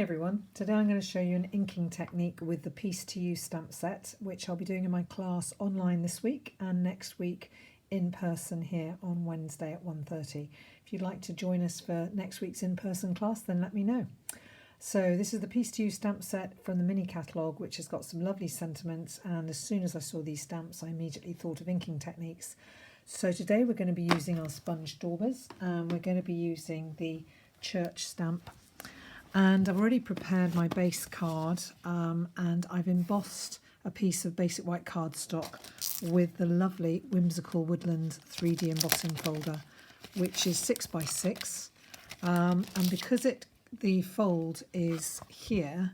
Hey everyone, today I'm going to show you an inking technique with the Piece to Use stamp set, which I'll be doing in my class online this week and next week in person here on Wednesday at 1:30. If you'd like to join us for next week's in-person class, then let me know. So this is the Piece to Use stamp set from the mini catalogue, which has got some lovely sentiments, and as soon as I saw these stamps I immediately thought of inking techniques. So today we're going to be using our Sponge Daubers, and we're going to be using the church stamp. And I've already prepared my base card, and I've embossed a piece of basic white cardstock with the lovely Whimsical Woodland 3D embossing folder, which is 6x6. And because the fold is here,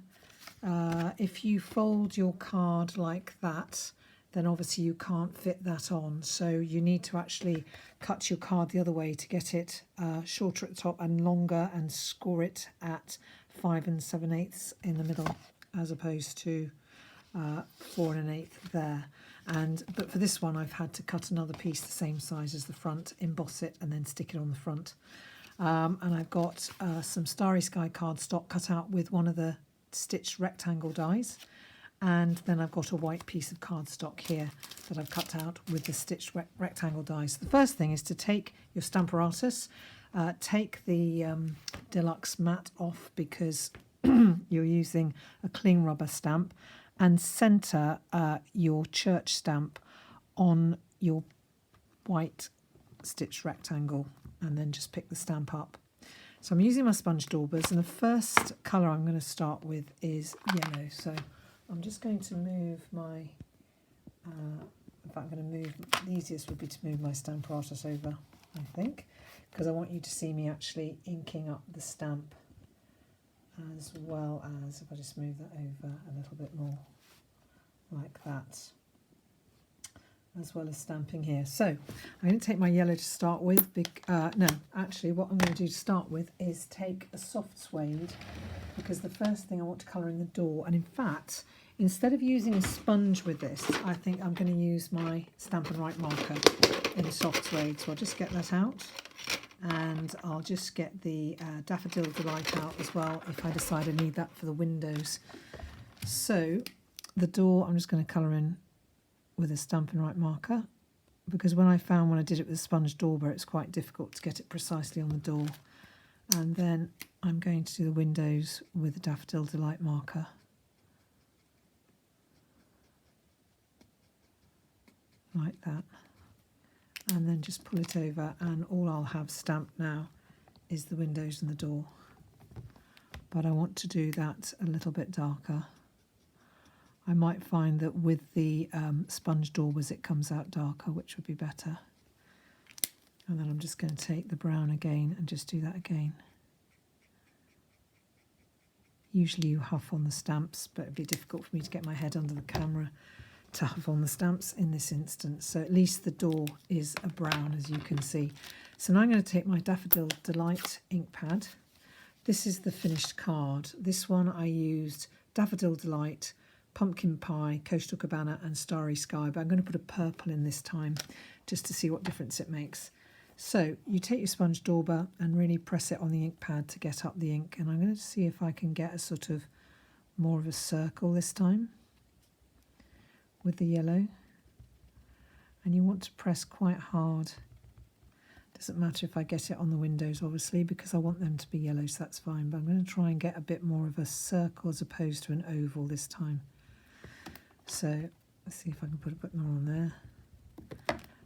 if you fold your card like that, then obviously you can't fit that on. So you need to actually cut your card the other way to get it shorter at the top and longer, and score it at 5 7/8 in the middle, as opposed to 4 1/8 there. But for this one I've had to cut another piece the same size as the front, emboss it and then stick it on the front. And I've got some Starry Sky cardstock cut out with one of the stitched rectangle dies. And then I've got a white piece of cardstock here that I've cut out with the stitched rectangle dies. The first thing is to take your Stamparatus, take the deluxe mat off because you're using a cling rubber stamp, and centre your church stamp on your white stitched rectangle, and then just pick the stamp up. So I'm using my Sponge Daubers, and the first colour I'm going to start with is yellow. So I'm just going to move my, in fact I'm going to move, the easiest would be to move my Stamparatus over, I think, because I want you to see me actually inking up the stamp, as well as, if I just move that over a little bit more, like that, as well as stamping here. So I'm going to take my yellow to start with. No, actually what I'm going to do to start with is take a soft suede, because the first thing I want to colour in the door, and in fact, instead of using a sponge with this, I think I'm going to use my Stampin' Up marker in soft suede. So I'll just get that out, and I'll just get the Daffodil Delight out as well if I decide I need that for the windows. So the door I'm just going to colour in with a Stampin' Up marker, because when I did it with a Sponge Dauber, it's quite difficult to get it precisely on the door. And then I'm going to do the windows with the Daffodil Delight marker. Like that. And then just pull it over, and all I'll have stamped now is the windows and the door. But I want to do that a little bit darker. I might find that with the Sponge Daubers it comes out darker, which would be better. And then I'm just going to take the brown again and just do that again. Usually you huff on the stamps, but it'd be difficult for me to get my head under the camera to huff on the stamps in this instance. So at least the door is a brown, as you can see. So now I'm going to take my Daffodil Delight ink pad. This is the finished card. This one I used Daffodil Delight, Pumpkin Pie, Coastal Cabana and Starry Sky, but I'm going to put a purple in this time just to see what difference it makes. So you take your Sponge Dauber and really press it on the ink pad to get up the ink, and I'm going to see if I can get a sort of more of a circle this time with the yellow. And you want to press quite hard. Doesn't matter if I get it on the windows, obviously, because I want them to be yellow, so that's fine, but I'm going to try and get a bit more of a circle as opposed to an oval this time. So let's see if I can put a bit more on there.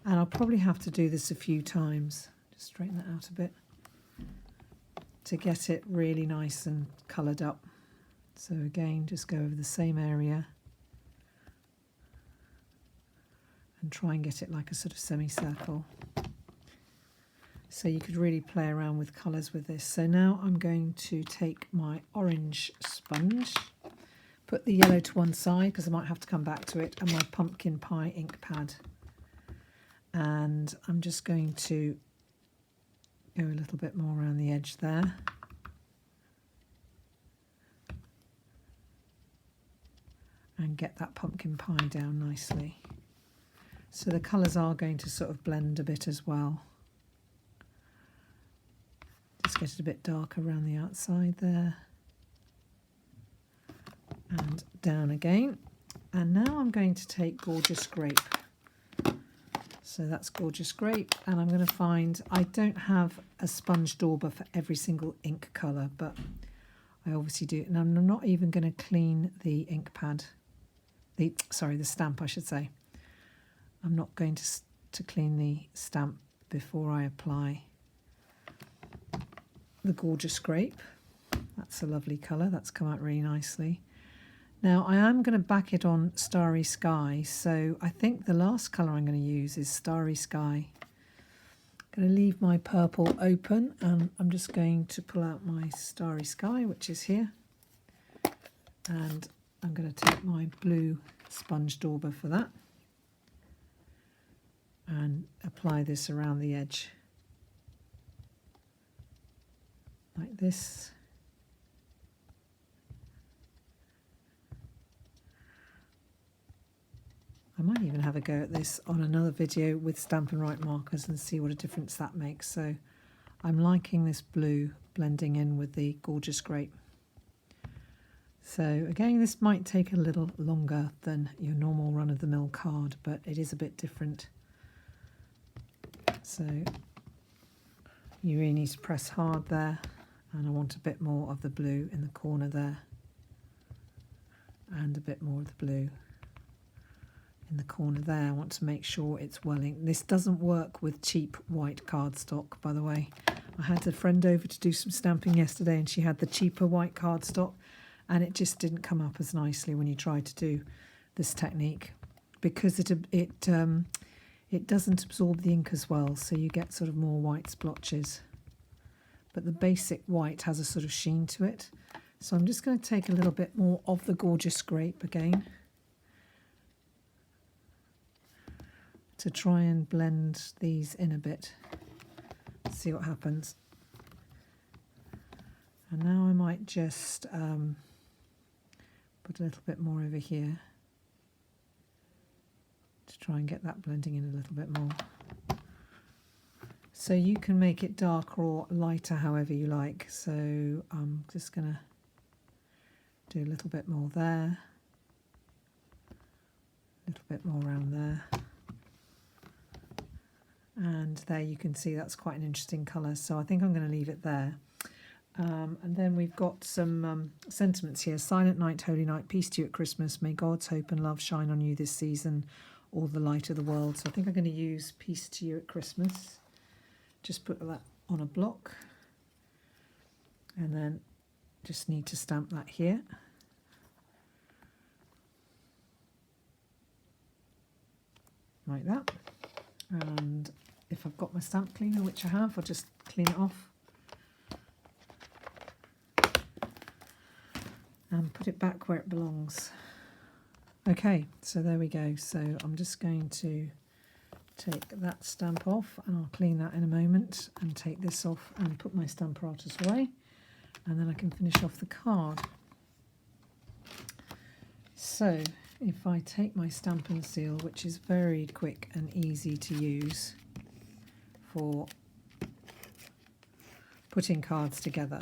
And I'll probably have to do this a few times, just straighten that out a bit, to get it really nice and coloured up. So again, just go over the same area and try and get it like a sort of semicircle. So you could really play around with colours with this. So now I'm going to take my orange sponge, put the yellow to one side because I might have to come back to it, and my Pumpkin Pie ink pad. And I'm just going to go a little bit more around the edge there. And get that pumpkin pie down nicely. So the colours are going to sort of blend a bit as well. Just get it a bit darker around the outside there. and down again. And now I'm going to take Gorgeous Grape. So that's Gorgeous Grape, and I'm going to find, I don't have a sponge dauber for every single ink colour, but I obviously do. And I'm not even going to clean the ink pad, the stamp I should say. I'm not going to clean the stamp before I apply the Gorgeous Grape. That's a lovely colour, that's come out really nicely. Now I am going to back it on Starry Sky, so I think the last colour I'm going to use is Starry Sky. I'm going to leave my purple open, and I'm just going to pull out my Starry Sky, which is here, and I'm going to take my blue sponge dauber for that and apply this around the edge like this. I might even have a go at this on another video with Stampin' Right markers and see what a difference that makes. So I'm liking this blue blending in with the Gorgeous Grape. So again, this might take a little longer than your normal run-of-the-mill card, but it is a bit different. So you really need to press hard there, and I want a bit more of the blue in the corner there, and a bit more of the blue in the corner there. I want to make sure it's well inked. This doesn't work with cheap white cardstock, by the way. I had a friend over to do some stamping yesterday, and she had the cheaper white cardstock, and it just didn't come up as nicely when you tried to do this technique, because it doesn't absorb the ink as well, so you get sort of more white splotches. But the basic white has a sort of sheen to it. So I'm just going to take a little bit more of the Gorgeous Grape again to try and blend these in a bit, see what happens. And now I might just put a little bit more over here to try and get that blending in a little bit more. So you can make it darker or lighter however you like. So I'm just going to do a little bit more there, a little bit more around there. And there you can see that's quite an interesting colour, so I think I'm going to leave it there. And then we've got some sentiments here. Silent night, holy night, peace to you at Christmas. May God's hope and love shine on you this season, all the light of the world. So I think I'm going to use peace to you at Christmas. Just put that on a block. And then just need to stamp that here. Like that. And if I've got my stamp cleaner, which I have, I'll just clean it off and put it back where it belongs. Okay, so there we go. So I'm just going to take that stamp off, and I'll clean that in a moment, and take this off and put my Stamparatus away, and then I can finish off the card. So if I take my Stampin' Seal, which is very quick and easy to use for putting cards together,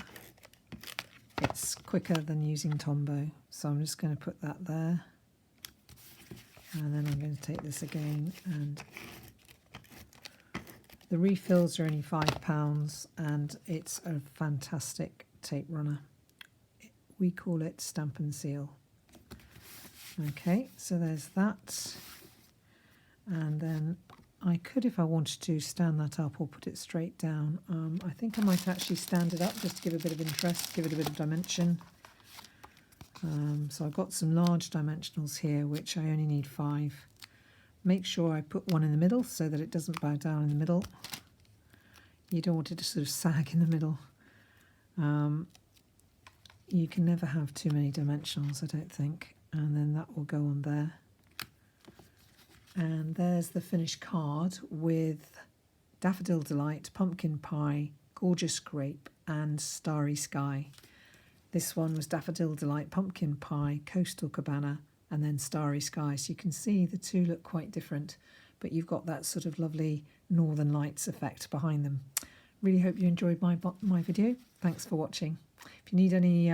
it's quicker than using Tombow. So I'm just going to put that there, and then I'm going to take this again, and the refills are only £5, and it's a fantastic tape runner. We call it Stampin' Seal. Okay, so there's that, and then I could, if I wanted to, stand that up or put it straight down. I think I might actually stand it up just to give a bit of interest, give it a bit of dimension. So I've got some large dimensionals here, which I only need 5. Make sure I put one in the middle so that it doesn't bow down in the middle. You don't want it to sort of sag in the middle. You can never have too many dimensionals, I don't think. And then that will go on there. And there's the finished card with Daffodil Delight, Pumpkin Pie, Gorgeous Grape and Starry Sky. This one was Daffodil Delight, Pumpkin Pie, Coastal Cabana and then Starry Sky. So you can see the two look quite different, but you've got that sort of lovely Northern Lights effect behind them. Really hope you enjoyed my video. Thanks for watching. If you need any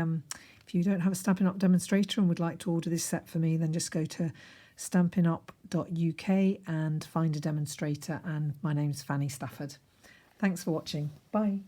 If you don't have a Stampin' Up demonstrator and would like to order this set for me, then just go to stampinup.uk and find a demonstrator, and my name's Fanny Stafford. Thanks for watching. Bye.